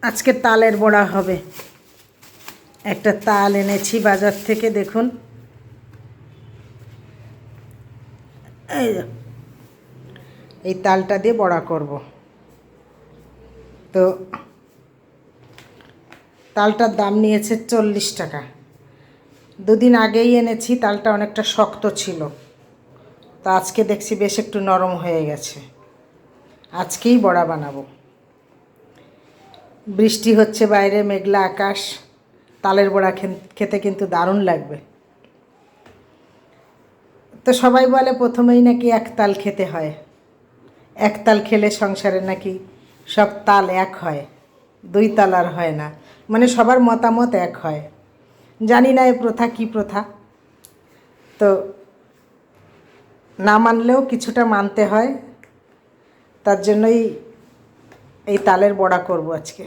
আজকে তালের বড়া হবে। একটা তাল এনেছি বাজার থেকে, দেখুন এই যে, এই তালটা দিয়ে বড়া করব। তো তালটার দাম নিয়েছে 40 টাকা। দুদিন আগেই এনেছি, তালটা অনেকটা শক্ত ছিল, তো আজকে দেখছি বেশ একটু নরম হয়ে গেছে। আজকেই বড়া বানাবো। বৃষ্টি হচ্ছে বাইরে, মেঘলা আকাশ, তালের বড়া খেতে কিন্তু দারুণ লাগবে। তো সবাই বলে প্রথমেই নাকি এক তাল খেতে হয়, এক তাল খেলে সংসারে নাকি সব তাল এক হয়, দুই তাল আর হয় না। মানে সবার মতামত এক হয়। জানি না এ প্রথা কী প্রথা, তো না মানলেও কিছুটা মানতে হয়। তার জন্যই এই তালের বড়া করব আজকে।